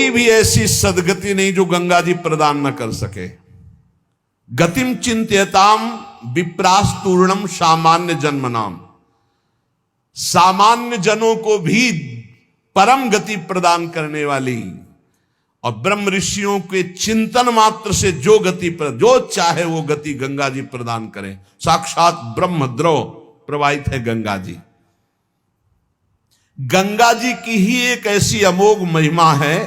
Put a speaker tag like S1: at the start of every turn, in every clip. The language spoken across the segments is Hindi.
S1: कोई भी ऐसी सदगति नहीं जो गंगा जी प्रदान न कर सके। गतिम चिंत्यताम विप्रास्तूर्णम सामान्य जन्मनाम, सामान्य जनों को भी परम गति प्रदान करने वाली और ब्रह्म ऋषियों के चिंतन मात्र से जो गति पर जो चाहे वो गति गंगा जी प्रदान करें। साक्षात ब्रह्म द्रव प्रवाहित है गंगा जी। गंगा जी की ही एक ऐसी अमोघ महिमा है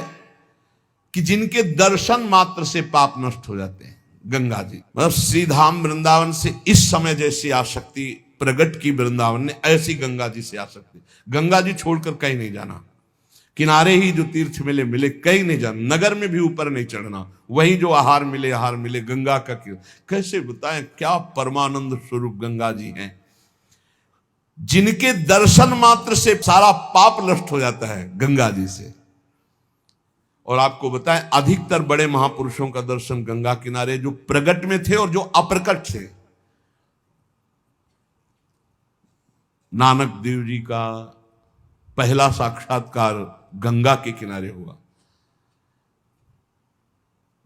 S1: कि जिनके दर्शन मात्र से पाप नष्ट हो जाते हैं। गंगा जी मतलब श्री धाम वृंदावन से इस समय जैसी आसक्ति प्रगट की वृंदावन ने, ऐसी गंगा जी से आसक्ति। गंगा जी छोड़कर कहीं नहीं जाना, किनारे ही जो तीर्थ मिले मिले, कहीं नहीं जाना, नगर में भी ऊपर नहीं चढ़ना, वहीं जो आहार मिले गंगा का क्यों। कैसे बताएं क्या परमानंद स्वरूप गंगा जी हैं, जिनके दर्शन मात्र से सारा पाप नष्ट हो जाता है गंगा जी से। और आपको बताएं अधिकतर बड़े महापुरुषों का दर्शन गंगा किनारे जो प्रगट में थे और जो अप्रकट थे। नानक देव जी का पहला साक्षात्कार गंगा के किनारे हुआ।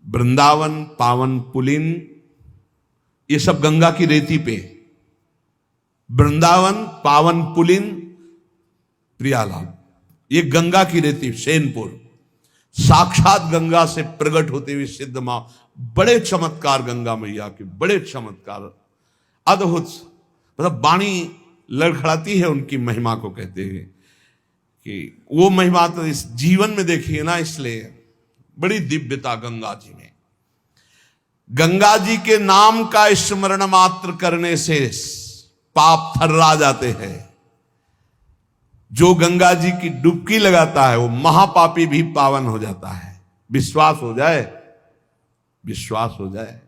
S1: वृंदावन, पावन पुलिन, ये सब गंगा की रेती पे। वृंदावन, पावन पुलिन, प्रियालाल, ये गंगा की रेती। सेनपुर साक्षात गंगा से प्रकट होते हुए सिद्ध मां, बड़े चमत्कार गंगा मैया के, बड़े चमत्कार अद्भुत। मतलब वाणी लड़खड़ाती है उनकी महिमा को, कहते हैं कि वो महिमा तो इस जीवन में देखिए ना, इसलिए बड़ी दिव्यता गंगा जी में। गंगा जी के नाम का स्मरण मात्र करने से पाप थर्रा जाते हैं। जो गंगा जी की डुबकी लगाता है वो महापापी भी पावन हो जाता है। विश्वास हो जाए, विश्वास हो जाए।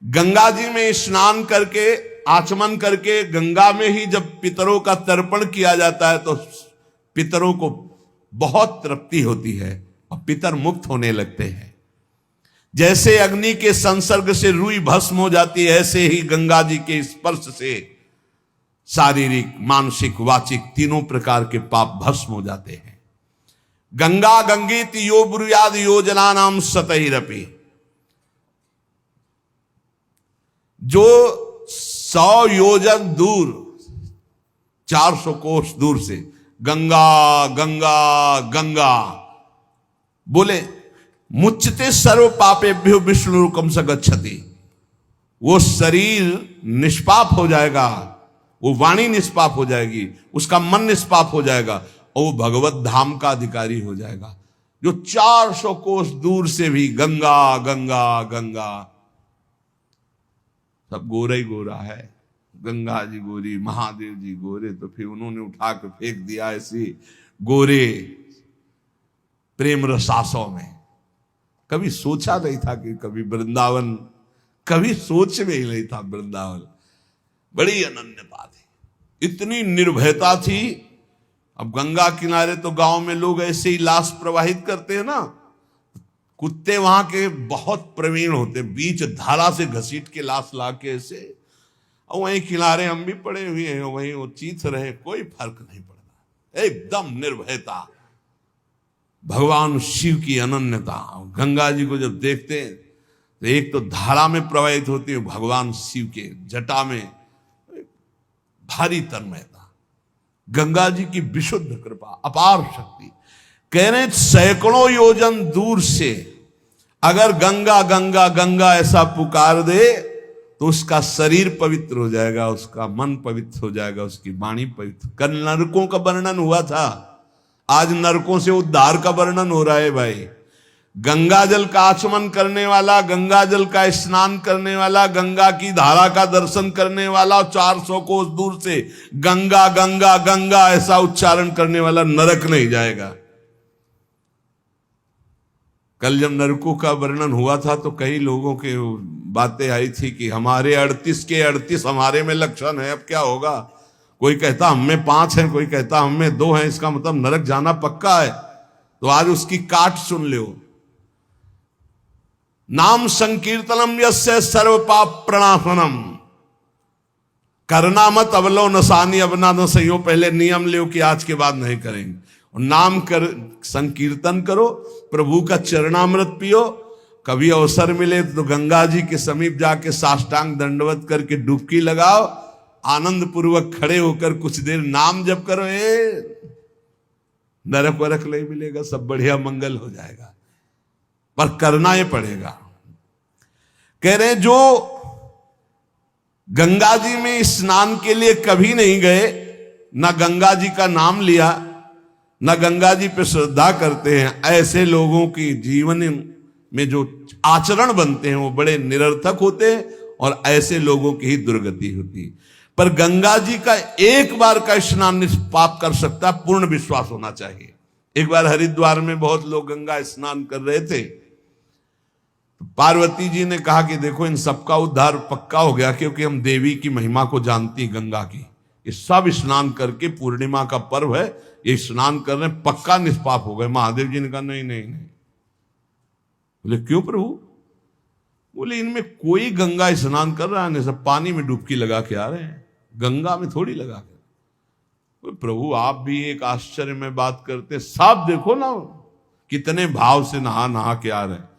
S1: गंगा जी में स्नान करके, आचमन करके, गंगा में ही जब पितरों का तर्पण किया जाता है तो पितरों को बहुत तृप्ति होती है और पितर मुक्त होने लगते हैं। जैसे अग्नि के संसर्ग से रुई भस्म हो जाती है, ऐसे ही गंगा जी के स्पर्श से शारीरिक, मानसिक, वाचिक तीनों प्रकार के पाप भस्म हो जाते हैं। गंगा गंगेति यो ब्रूयाद योजना नाम सतैरपि, जो 100 योजन दूर, 400 कोस दूर से गंगा गंगा गंगा बोले, मुच्यते सर्व पापेभ्यो विष्णुरुकम स गच्छति, वो शरीर निष्पाप हो जाएगा, वो वाणी निष्पाप हो जाएगी, उसका मन निष्पाप हो जाएगा और वो भगवत धाम का अधिकारी हो जाएगा। जो 400 कोस दूर से भी गंगा गंगा गंगा, सब गोरा ही गोरा है। गंगा जी गोरी, महादेव जी गोरे, तो फिर उन्होंने उठा के फेंक दिया ऐसी गोरे प्रेम रसासों में। कभी सोचा नहीं था कि कभी वृंदावन, कभी सोच में ही नहीं था वृंदावन। बड़ी अनन्यता थी, इतनी निर्भयता थी। अब गंगा किनारे तो गांव में लोग ऐसे ही लाश प्रवाहित करते हैं ना, कुत्ते वहां के बहुत प्रवीण होते, बीच धारा से घसीट के लाश ला के ऐसे, और वहीं किनारे हम भी पड़े हुए हैं, वहीं वो चीथ रहे, कोई फर्क नहीं पड़ता, एकदम निर्भयता। भगवान शिव की अनन्यता। गंगा जी को जब देखते हैं तो एक तो धारा में प्रवाहित होती है, भगवान शिव के जटा में भारी तन्मयता। गंगा जी की विशुद्ध कृपा, अपार शक्ति। कह रहे सैकड़ों योजन दूर से अगर गंगा गंगा गंगा ऐसा पुकार दे तो उसका शरीर पवित्र हो जाएगा, उसका मन पवित्र हो जाएगा, उसकी वाणी पवित्र। कल नरकों का वर्णन हुआ था, आज नरकों से उद्धार का वर्णन हो रहा है भाई। गंगा जल का आचमन करने वाला, गंगा जल का स्नान करने वाला, गंगा की धारा का दर्शन करने वाला, 400 कोस दूर से गंगा गंगा गंगा ऐसा उच्चारण करने वाला नरक नहीं जाएगा। कल जब नरकों का वर्णन हुआ था तो कई लोगों के बातें आई थी कि हमारे 38 के 38 हमारे में लक्षण है, अब क्या होगा। कोई कहता हम में 5 हैं, कोई कहता हम में 2 हैं, इसका मतलब नरक जाना पक्का है। तो आज उसकी काट सुन लो। नाम संकीर्तनम यस्य सर्व पाप प्रणाशनम, करना मत अवलो नसानी, अब ना न सही हो, पहले नियम लो कि आज के बाद नहीं करेंगे। और नाम कर संकीर्तन करो प्रभु का चरणामृत पियो। कभी अवसर मिले तो गंगा जी के समीप जाके साष्टांग दंडवत करके डुबकी लगाओ, आनंद पूर्वक खड़े होकर कुछ देर नाम जप करो। नरक वरक नहीं मिलेगा, सब बढ़िया मंगल हो जाएगा, पर करना ही पड़ेगा। कह रहे जो गंगा जी में स्नान के लिए कभी नहीं गए, ना गंगा जी का नाम लिया, ना गंगा जी पे श्रद्धा करते हैं, ऐसे लोगों की जीवन में जो आचरण बनते हैं वो बड़े निरर्थक होते हैं और ऐसे लोगों की ही दुर्गति होती है। पर गंगा जी का एक बार का स्नान निष्पाप कर सकता है, पूर्ण विश्वास होना चाहिए। एक बार हरिद्वार में बहुत लोग गंगा स्नान कर रहे थे, पार्वती जी ने कहा कि देखो इन सबका उद्धार पक्का हो गया, क्योंकि हम देवी की महिमा को जानती गंगा की, ये सब स्नान करके पूर्णिमा का पर्व है, ये स्नान कर रहे पक्का निष्पाप हो गए। महादेव जी ने कहा नहीं नहीं नहीं। बोले क्यों प्रभु? बोले इनमें कोई गंगा स्नान कर रहा है नहीं, सब पानी में डुबकी लगा के आ रहे हैं, गंगा में थोड़ी लगा के। बोले प्रभु आप भी एक आश्चर्य में बात करते, सब देखो ना कितने भाव से नहा नहा के आ रहे हैं।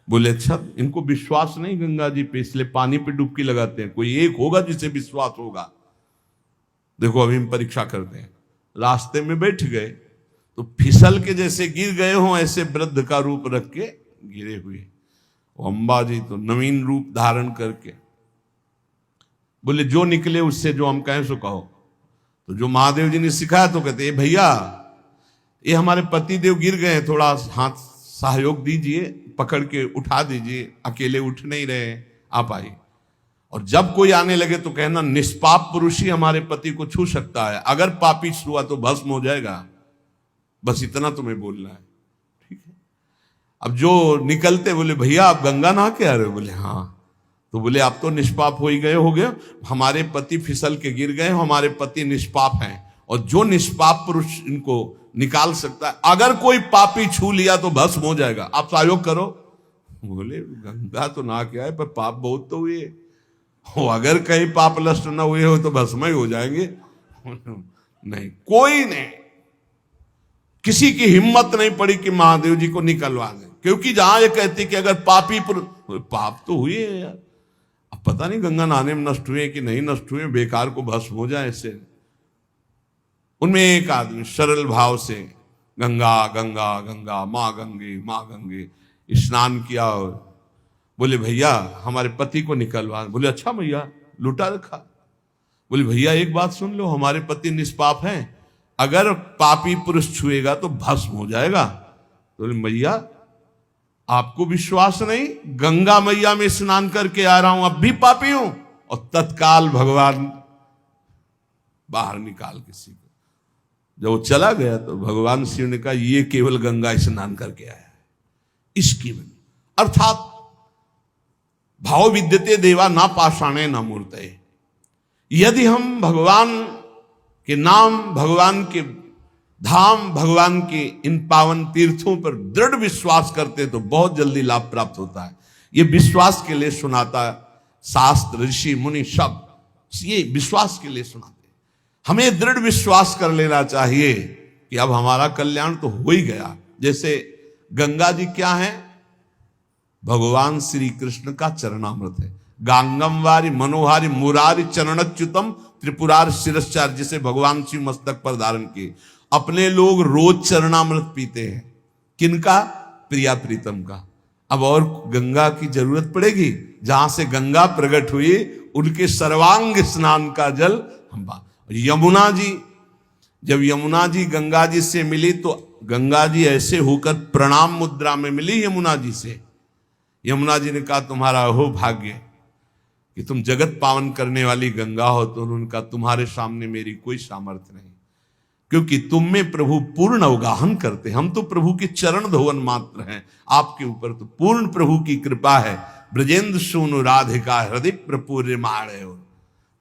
S1: बोले अच्छा इनको विश्वास नहीं गंगा जी पे, इसलिए पानी पे डुबकी लगाते हैं, कोई एक होगा जिसे विश्वास होगा। देखो अभी हम परीक्षा करते हैं। रास्ते में बैठ गए तो फिसल के जैसे गिर गए हों ऐसे वृद्ध का रूप रख के गिरे हुए, अम्बा जी तो नवीन रूप धारण करके। बोले जो निकले उससे जो हम कहें सो कहो। तो जो महादेव जी ने सिखाया तो कहते भैया ये हमारे पति देव गिर गए, थोड़ा हाथ सहयोग दीजिए, पकड़ के उठा दीजिए, अकेले उठ नहीं रहे, आप आइए। और जब कोई आने लगे तो कहना निष्पाप पुरुष ही हमारे पति को छू सकता है, अगर पापी छुआ तो भस्म हो जाएगा। बस इतना तुम्हें बोलना है, ठीक है। अब जो निकलते बोले भैया आप गंगा नहा के आ रहे हो? बोले हाँ। तो बोले आप तो निष्पाप हो ही गए, हो गए, हमारे पति फिसल के गिर गए, हमारे पति निष्पाप हैं, और जो निष्पाप पुरुष इनको निकाल सकता है, अगर कोई पापी छू लिया तो भस्म हो जाएगा, आप सहयोग करो। बोले गंगा तो नहा के आए पर पाप बहुत तो हुए हो, अगर कहीं पाप नष्ट न हुए हो तो भस्म ही हो जाएंगे। नहीं, कोई नहीं, किसी की हिम्मत नहीं पड़ी कि महादेव जी को निकलवा दें, क्योंकि जहां ये कहती कि अगर पापी पाप तो हुए यार, अब पता नहीं गंगा नहाने में नष्ट हुए कि नहीं नष्ट हुए, बेकार को भस्म हो जाए इससे। उनमें एक आदमी सरल भाव से गंगा गंगा गंगा माँ गंगे स्नान किया और बोले भैया हमारे पति को निकलवा। बोले अच्छा भैया लुटा रखा। बोले भैया एक बात सुन लो, हमारे पति निष्पाप हैं, अगर पापी पुरुष छुएगा तो भस्म हो जाएगा। तो बोले भैया आपको विश्वास नहीं, गंगा मैया में स्नान करके आ रहा हूं, अब भी पापी हूं। और तत्काल भगवान बाहर निकाल किसी को। जब वो चला गया तो भगवान शिव ने कहा ये केवल गंगा स्नान करके आया है, इसकी अर्थात भाव विद्यते देवा ना पाषाणे ना मूर्तये। यदि हम भगवान के नाम, भगवान के धाम, भगवान के इन पावन तीर्थों पर दृढ़ विश्वास करते तो बहुत जल्दी लाभ प्राप्त होता है। ये विश्वास के लिए सुनाता शास्त्र, ऋषि मुनि सब ये विश्वास के लिए सुनाते। हमें दृढ़ विश्वास कर लेना चाहिए कि अब हमारा कल्याण तो हो ही गया। जैसे गंगा जी क्या है? भगवान श्री कृष्ण का चरणामृत है। गांगम वारी मनोहारी मुरारी चरणच्युतम त्रिपुरार शिरश्चार, जिसे भगवान शिव मस्तक पर धारण किए। अपने लोग रोज चरणामृत पीते हैं, किनका? प्रिया प्रीतम का। अब और गंगा की जरूरत पड़ेगी? जहां से गंगा प्रकट हुई उनके सर्वांग स्नान का जल हम। यमुना जी, जब यमुना जी गंगा जी से मिली तो गंगा जी ऐसे होकर प्रणाम मुद्रा में मिली यमुना जी से। यमुना जी ने कहा तुम्हारा हो भाग्य कि तुम जगत पावन करने वाली गंगा हो। तो उन्होंने कहा तुम्हारे सामने मेरी कोई सामर्थ्य नहीं, क्योंकि तुम में प्रभु पूर्ण अवगाहन करते, हम तो प्रभु के चरण धोवन मात्र हैं, आपके ऊपर तो पूर्ण प्रभु की कृपा है। ब्रजेंद्र सूनु राधिका हृदय प्रपूर्य माणयो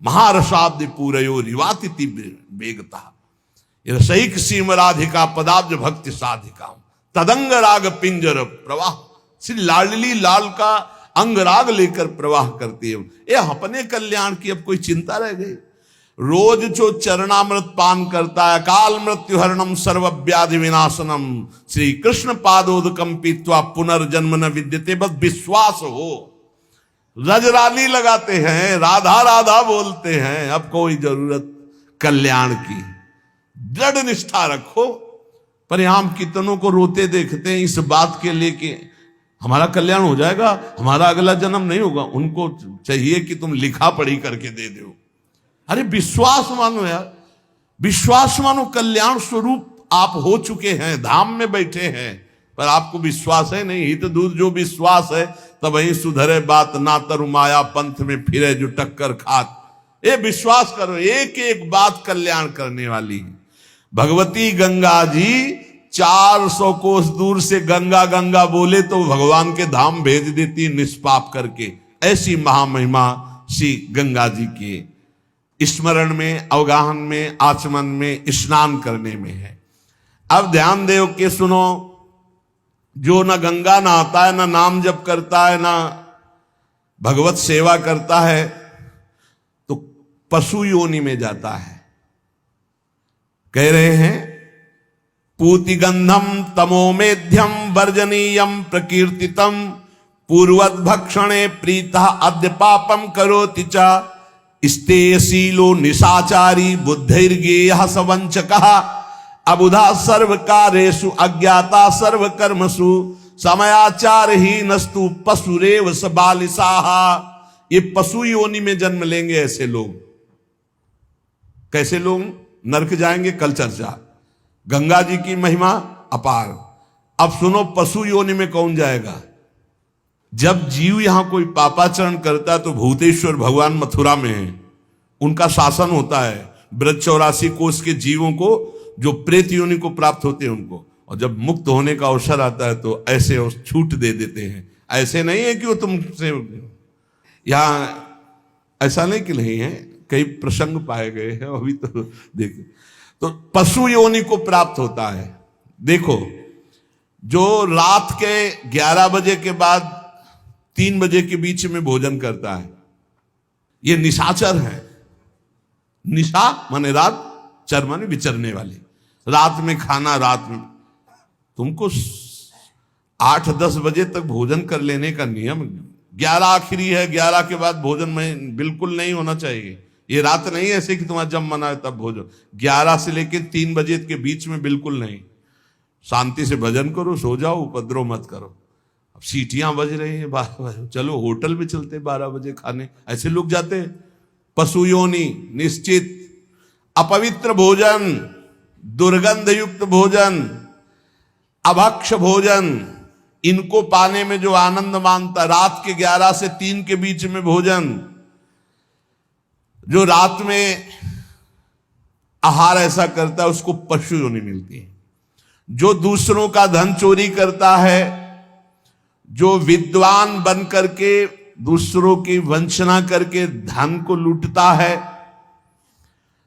S1: महारसाब्द पूरयो रिवाति वेगता रसैक सीम राधिका पदाब्ज भक्ति साधिका तदंग राग पिंजर प्रवाह। श्री लाडली लाल का अंगराग लेकर प्रवाह करती है। ये अपने कल्याण की अब कोई चिंता रह गई? रोज जो चरणामृत पान करता है, काल मृत्यु हरणम सर्वव्याधि विनाशनम, श्री कृष्ण पादोदकम पीत्वा पुनर्जन्म न विद्यते, बस विश्वास हो। रजराली लगाते हैं, राधा राधा बोलते हैं, अब कोई जरूरत कल्याण की, दृढ़ निष्ठा रखो। पर हम कितनों को रोते देखते हैं इस बात के लिए कि हमारा कल्याण हो जाएगा, हमारा अगला जन्म नहीं होगा। उनको चाहिए कि तुम लिखा पढ़ी करके दे दो। अरे विश्वास मानो यार, विश्वास मानो। कल्याण स्वरूप आप हो चुके हैं, धाम में बैठे हैं, पर आपको विश्वास है नहीं। हित दूध जो विश्वास है, तब वही सुधरे बात, ना तरु माया पंथ में फिरे जो टक्कर खात। ये विश्वास करो, एक एक बात कल्याण करने वाली है। भगवती गंगा जी 400 कोस दूर से गंगा गंगा बोले तो भगवान के धाम भेज देती निष्पाप करके। ऐसी महामहिमा श्री गंगा जी के स्मरण में, अवगाहन में, आचमन में, स्नान करने में है। अब ध्यान दो के सुनो, जो न गंगा नहाता है, न नाम जप करता है, न भगवत सेवा करता है, तो पशु योनि में जाता है। कह रहे हैं पूतिगंधम तमोमेध्यम वर्जनीयम प्रकीर्तितम पूर्वद भक्षणे प्रीता अद्य पापम करोति च स्तेयशीलो निशाचारी बुद्धिर्गेयः सवंचकः अबुधा सर्वकारेषु अज्ञाता सर्वकर्मसु समयाचारहीनस्तु पशुरेव स बालिसाः। ये पशु योनि में जन्म लेंगे ऐसे लोग। कैसे लोग? नरक जाएंगे, कल चर्चा। गंगा जी की महिमा अपार। अब सुनो, पशु योनि में कौन जाएगा? जब जीव यहां कोई पापाचरण करता है तो भूतेश्वर भगवान मथुरा में है, उनका शासन होता है। ब्रज 84 कोष के जीवों को जो प्रेत योनि को प्राप्त होते हैं उनको, और जब मुक्त होने का अवसर आता है तो ऐसे छूट दे देते हैं। ऐसे नहीं है कि वो तुमसे, यहां ऐसा नहीं कि नहीं है, कई प्रसंग पाए गए हैं अभी तो देखो। तो पशु योनि को प्राप्त होता है। देखो, जो रात के 11 बजे के बाद 3 बजे के बीच में भोजन करता है, ये निशाचर है। निशा माने रात, चर माने विचरने वाले। रात में खाना, रात में तुमको 8-10 बजे तक भोजन कर लेने का नियम। 11 आखिरी है, 11 के बाद भोजन में बिल्कुल नहीं होना चाहिए। ये रात नहीं है ऐसे कि तुम्हारा जब मन आए तब भोजन। 11 से लेकर 3 बजे के बीच में बिल्कुल नहीं। शांति से भजन करो, सो जाओ, उपद्रव मत करो। अब सीटियां बज रही हैं 12 बजे, चलो होटल में चलते 12 बजे खाने, ऐसे लोग जाते हैं। पशु योनि निश्चित। अपवित्र भोजन, दुर्गंध युक्त भोजन, अभक्ष भोजन, इनको पाने में जो आनंद मानता, रात के 11 से 3 के बीच में भोजन, जो रात में आहार ऐसा करता है उसको पशु योनि मिलती है। जो दूसरों का धन चोरी करता है, जो विद्वान बन करके दूसरों की वंचना करके धन को लूटता है,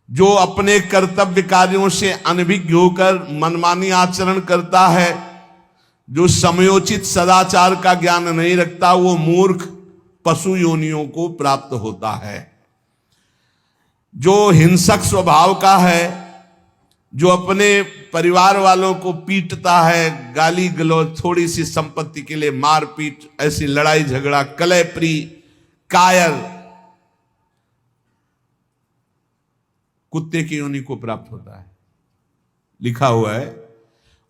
S1: जो अपने कर्तव्य कार्यों से अनभिज्ञ होकर मनमानी आचरण करता है, जो समयोचित सदाचार का ज्ञान नहीं रखता, वो मूर्ख पशु योनियों को प्राप्त होता है। जो हिंसक स्वभाव का है, जो अपने परिवार वालों को पीटता है, गाली गलौज, थोड़ी सी संपत्ति के लिए मारपीट, ऐसी लड़ाई झगड़ा, कलहप्रिय, कायर, कुत्ते की योनि को प्राप्त होता है। लिखा हुआ है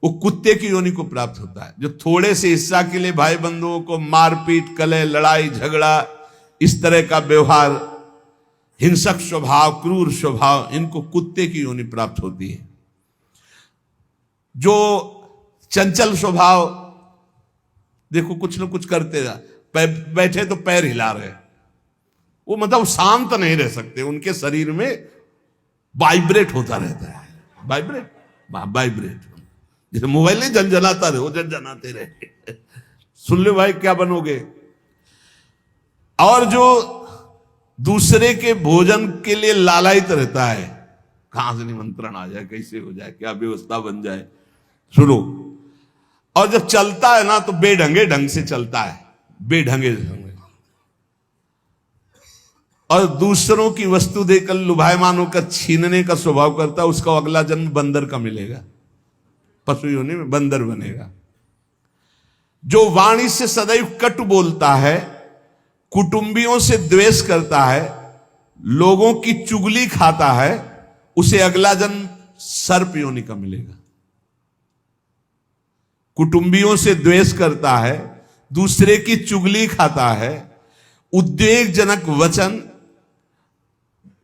S1: वो कुत्ते की योनि को प्राप्त होता है। जो थोड़े से हिस्सा के लिए भाई बंधुओं को मारपीट, कलह, लड़ाई झगड़ा, इस तरह का व्यवहार, हिंसक स्वभाव, क्रूर स्वभाव, इनको कुत्ते की योनि प्राप्त होती है। जो चंचल स्वभाव, देखो कुछ न कुछ करते जा, बैठे तो पैर हिला रहे, वो मतलब शांत नहीं रह सकते, उनके शरीर में वाइब्रेट होता रहता है। वाइब्रेट जैसे मोबाइल नहीं झनझनाता रहे, वो झनझनाते रहे। सुन लो भाई क्या बनोगे। और जो दूसरे के भोजन के लिए लालायित रहता है, कहां से निमंत्रण आ जाए, कैसे हो जाए, क्या व्यवस्था बन जाए, सुनो। और जब चलता है ना तो बेढंगे ढंग से चलता है, बेढंगे ढंग। और दूसरों की वस्तु देकर लुभायमान होकर छीनने का स्वभाव करता है, उसका अगला जन्म बंदर का मिलेगा, पशु योनि में बंदर बनेगा। जो वाणी से सदैव कट बोलता है, कुटुंबियों से द्वेष करता है, लोगों की चुगली खाता है, उसे अगला जन्म सर्प योनि का मिलेगा। कुटुंबियों से द्वेष करता है, दूसरे की चुगली खाता है, उद्वेगजनक वचन,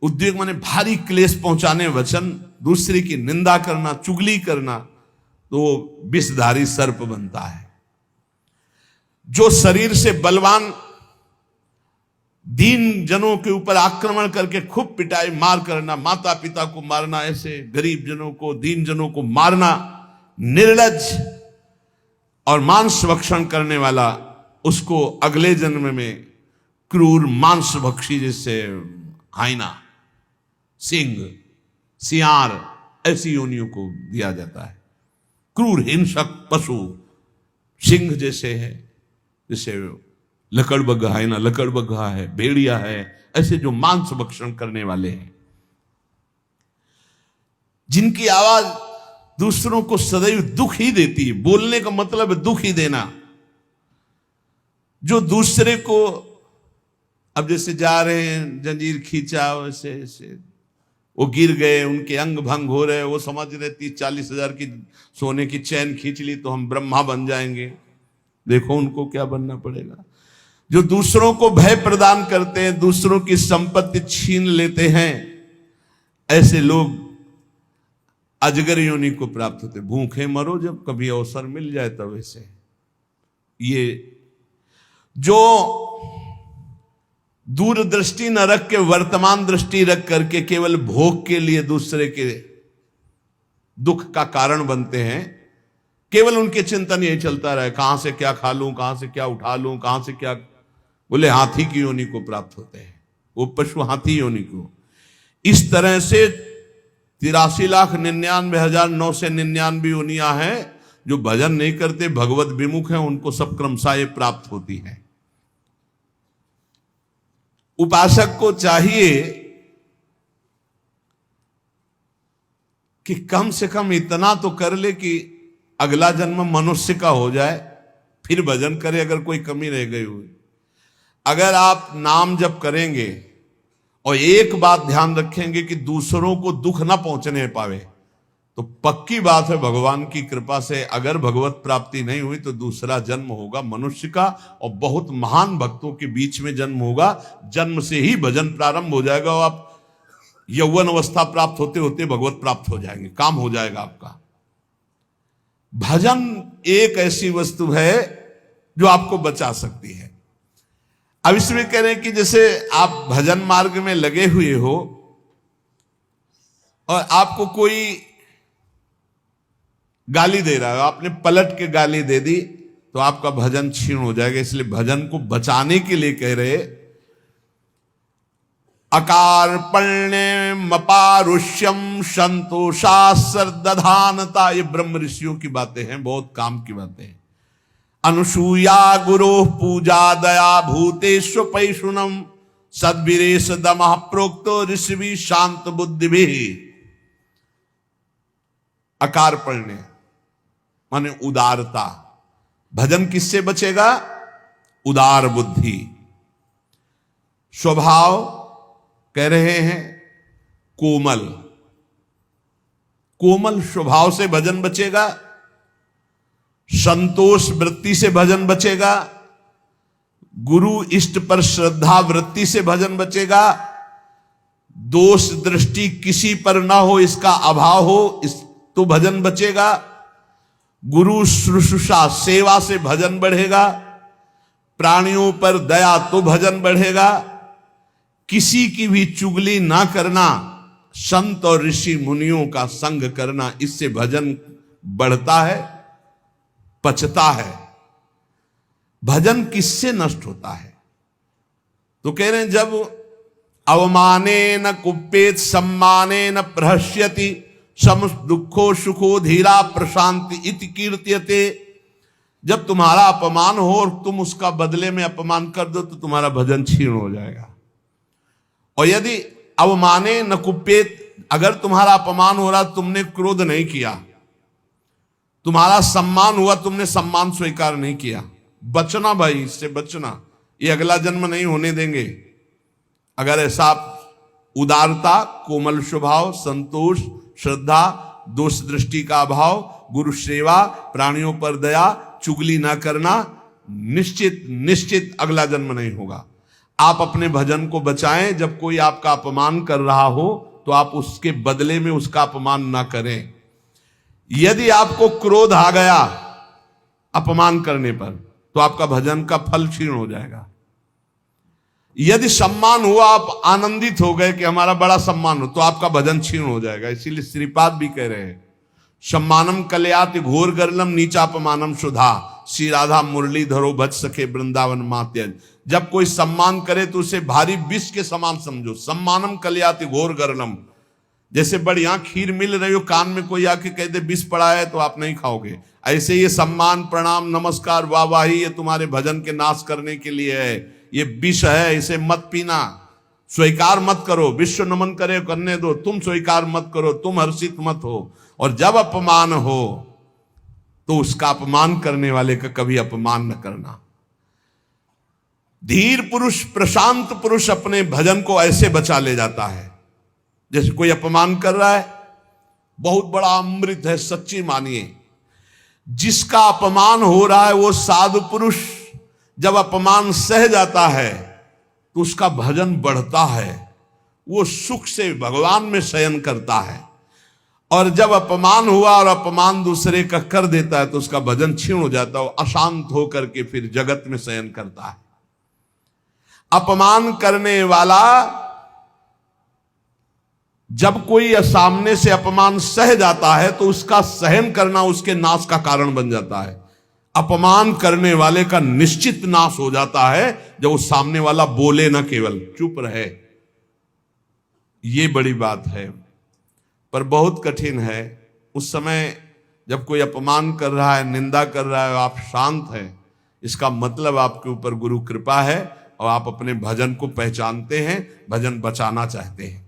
S1: उद्वेग माने भारी क्लेश पहुंचाने वचन, दूसरे की निंदा करना, चुगली करना, तो विषधारी सर्प बनता है। जो शरीर से बलवान दीन जनों के ऊपर आक्रमण करके खूब पिटाई मार करना, माता पिता को मारना, ऐसे गरीब जनों को, दीन जनों को मारना, निर्लज और मांस भक्षण करने वाला, उसको अगले जन्म में क्रूर मांस भक्षी, जैसे हाइना, सिंह, सियार, ऐसी योनियों को दिया जाता है। क्रूर हिंसक पशु सिंह जैसे है, जैसे लकड़बग्घा है ना, लकड़बग्घा है, भेड़िया है, ऐसे जो मांस भक्षण करने वाले हैं, जिनकी आवाज दूसरों को सदैव दुख ही देती है। बोलने का मतलब है दुख ही देना। जो दूसरे को, अब जैसे जा रहे हैं, जंजीर खींचा, वैसे ऐसे वो गिर गए, उनके अंग भंग हो रहे, वो समझ रहे 30-40 हजार की सोने की चैन खींच ली तो हम ब्रह्मा बन जाएंगे। देखो उनको क्या बनना पड़ेगा। जो दूसरों को भय प्रदान करते हैं, दूसरों की संपत्ति छीन लेते हैं, ऐसे लोग अजगर योनि को प्राप्त होते। भूखे मरो जब कभी अवसर मिल जाए तब। ऐसे ये जो दूरदृष्टि न रख के वर्तमान दृष्टि रख करके केवल भोग के लिए दूसरे के दुख का कारण बनते हैं, केवल उनके चिंतन यही चलता रहे, कहां से क्या खा लूं, कहां से क्या उठा लूं, कहां से क्या, बोले हाथी की योनि को प्राप्त होते हैं, वो पशु हाथी योनि को। इस तरह से 83,99,999 योनियां हैं जो भजन नहीं करते, भगवत विमुख हैं, उनको सब क्रमशः ये प्राप्त होती है। उपासक को चाहिए कि कम से कम इतना तो कर ले कि अगला जन्म मनुष्य का हो जाए, फिर भजन करे अगर कोई कमी रह गई हुई। अगर आप नाम जप करेंगे और एक बात ध्यान रखेंगे कि दूसरों को दुख ना पहुंचने पावे, तो पक्की बात है भगवान की कृपा से अगर भगवत प्राप्ति नहीं हुई तो दूसरा जन्म होगा मनुष्य का, और बहुत महान भक्तों के बीच में जन्म होगा। जन्म से ही भजन प्रारंभ हो जाएगा और आप यौवन अवस्था प्राप्त होते होते भगवत प्राप्त हो जाएंगे, काम हो जाएगा आपका। भजन एक ऐसी वस्तु है जो आपको बचा सकती है। अब इसमें कह रहे हैं कि जैसे आप भजन मार्ग में लगे हुए हो और आपको कोई गाली दे रहा है, आपने पलट के गाली दे दी तो आपका भजन क्षीण हो जाएगा। इसलिए भजन को बचाने के लिए कह रहे, अकार्पण्य मपारुष्यम संतोषा सरदधानता, ये ब्रह्म ऋषियों की बातें हैं, बहुत काम की बातें हैं। अनुसूया गुरो पूजा दया भूतेश्व पैशुनम सद्वीरेश दमः प्रोक्तो ऋषि शांत बुद्धि भी। अकार्पण्य माने उदारता। भजन किससे बचेगा? उदार बुद्धि। स्वभाव कह रहे हैं कोमल, कोमल स्वभाव से भजन बचेगा। संतोष वृत्ति से भजन बचेगा। गुरु इष्ट पर श्रद्धा वृत्ति से भजन बचेगा। दोष दृष्टि किसी पर ना हो, इसका अभाव हो, इस तो भजन बचेगा। गुरु शुश्रूषा सेवा से भजन बढ़ेगा। प्राणियों पर दया तो भजन बढ़ेगा। किसी की भी चुगली ना करना, संत और ऋषि मुनियों का संग करना, इससे भजन बढ़ता है, पचता है। भजन किससे नष्ट होता है? तो कह रहे हैं जब अवमाने न कुप्येत सम्माने न प्रहस्यति सम दुखो सुखो धीरा प्रशांति इति कीर्त्यते। जब तुम्हारा अपमान हो और तुम उसका बदले में अपमान कर दो तो तुम्हारा भजन क्षीण हो जाएगा। और यदि अवमाने न कुप्येत, अगर तुम्हारा अपमान हो रहा तुमने क्रोध नहीं किया, तुम्हारा सम्मान हुआ तुमने सम्मान स्वीकार नहीं किया, बचना भाई, इससे बचना, ये अगला जन्म नहीं होने देंगे। अगर ऐसा उदारता, कोमल स्वभाव, संतोष, श्रद्धा, दोष दृष्टि का अभाव, गुरु सेवा, प्राणियों पर दया, चुगली ना करना, निश्चित निश्चित अगला जन्म नहीं होगा। आप अपने भजन को बचाएं। जब कोई आपका अपमान कर रहा हो तो आप उसके बदले में उसका अपमान ना करें। यदि आपको क्रोध आ गया अपमान करने पर तो आपका भजन का फल क्षीण हो जाएगा। यदि सम्मान हुआ, आप आनंदित हो गए कि हमारा बड़ा सम्मान हो, तो आपका भजन क्षीण हो जाएगा। इसीलिए श्रीपाद भी कह रहे हैं, सम्मानम कल्याति घोर गर्लम नीचापमानम सुधा, श्री राधा मुरली धरो भज सके वृंदावन मात्यज। जब कोई सम्मान करे तो उसे भारी विष के समान समझो। सम्मानम कल्याति घोर गर्लम, जैसे बढ़िया खीर मिल रही हो, कान में कोई आके कह दे विष पड़ा है तो आप नहीं खाओगे। ऐसे ये सम्मान, प्रणाम, नमस्कार, वाहवाही ये तुम्हारे भजन के नाश करने के लिए है, ये विष है, इसे मत पीना, स्वीकार मत करो। विश्व नमन करे करने दो, तुम स्वीकार मत करो, तुम हर्षित मत हो। और जब अपमान हो तो उसका अपमान करने वाले का कभी अपमान न करना। धीर पुरुष, प्रशांत पुरुष अपने भजन को ऐसे बचा ले जाता है। जैसे कोई अपमान कर रहा है, बहुत बड़ा अमृत है, सच्ची मानिए। जिसका अपमान हो रहा है वो साधु पुरुष जब अपमान सह जाता है तो उसका भजन बढ़ता है, वो सुख से भगवान में शयन करता है। और जब अपमान हुआ और अपमान दूसरे का कर देता है तो उसका भजन क्षीण हो जाता है, वो अशांत होकर के फिर जगत में शयन करता है। अपमान करने वाला जब कोई सामने से अपमान सह जाता है तो उसका सहन करना उसके नाश का कारण बन जाता है। अपमान करने वाले का निश्चित नाश हो जाता है जब वो सामने वाला बोले ना, केवल चुप रहे। ये बड़ी बात है, पर बहुत कठिन है। उस समय जब कोई अपमान कर रहा है, निंदा कर रहा है, आप शांत हैं, इसका मतलब आपके ऊपर गुरु कृपा है और आप अपने भजन को पहचानते हैं, भजन बचाना चाहते हैं।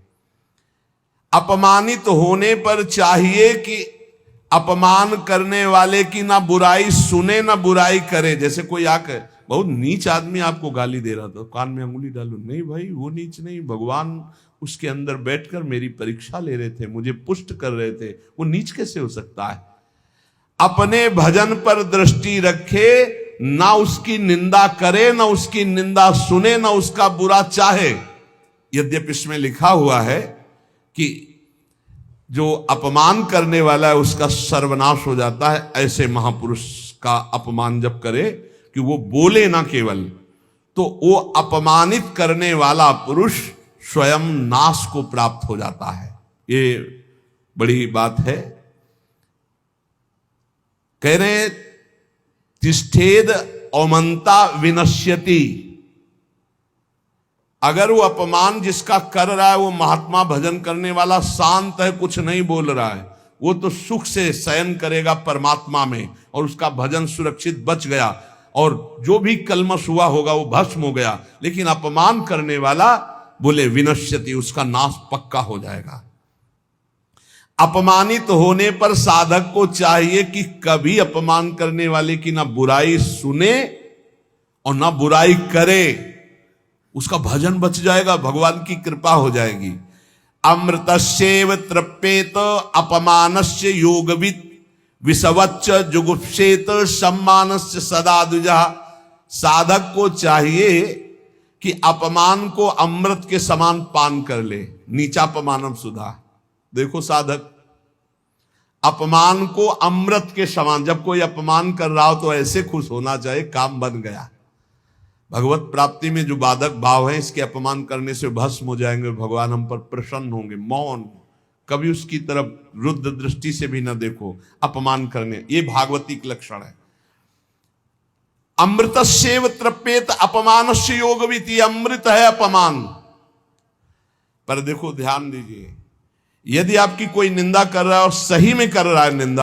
S1: अपमानित होने पर चाहिए कि अपमान करने वाले की ना बुराई सुने ना बुराई करे। जैसे कोई आकर बहुत नीच आदमी आपको गाली दे रहा था, कान में अंगुली डालो, नहीं भाई वो नीच नहीं, भगवान उसके अंदर बैठकर मेरी परीक्षा ले रहे थे, मुझे पुष्ट कर रहे थे, वो नीच कैसे हो सकता है। अपने भजन पर दृष्टि रखे, ना उसकी निंदा करे, ना उसकी निंदा सुने, ना उसका बुरा चाहे। यद्यपि इसमें लिखा हुआ है कि जो अपमान करने वाला है उसका सर्वनाश हो जाता है। ऐसे महापुरुष का अपमान जब करे कि वो बोले ना केवल, तो वो अपमानित करने वाला पुरुष स्वयं नाश को प्राप्त हो जाता है। ये बड़ी बात है। कह रहे तिष्ठेद औमंता विनश्यति। अगर वो अपमान जिसका कर रहा है वो महात्मा भजन करने वाला शांत है, कुछ नहीं बोल रहा है, वो तो सुख से शयन करेगा परमात्मा में और उसका भजन सुरक्षित बच गया और जो भी कलमश हुआ होगा वो भस्म हो गया। लेकिन अपमान करने वाला बोले विनश्यति, उसका नाश पक्का हो जाएगा। अपमानित होने पर साधक को चाहिए कि कभी अपमान करने वाले की ना बुराई सुने और ना बुराई करे, उसका भजन बच जाएगा, भगवान की कृपा हो जाएगी। अमृतस्येव तृप्येत अपमानस्य योगवित् विषवच्च जुगुप्सेत सम्मानस्य सदा द्विजः। साधक को चाहिए कि अपमान को अमृत के समान पान कर ले, नीचापमानम सुधा। देखो साधक, अपमान को अमृत के समान, जब कोई अपमान कर रहा हो तो ऐसे खुश होना चाहिए काम बन गया। भगवत प्राप्ति में जो बाधक भाव है, इसके अपमान करने से भस्म हो जाएंगे, भगवान हम पर प्रसन्न होंगे। मौन, कभी उसकी तरफ रुद्र दृष्टि से भी न देखो। अपमान करने, ये भागवती का लक्षण है। अमृतस्येव तृप्येत अपमानस्य योगवित्, अमृत है अपमान। पर देखो ध्यान दीजिए, यदि आपकी कोई निंदा कर रहा है और सही में कर रहा है निंदा,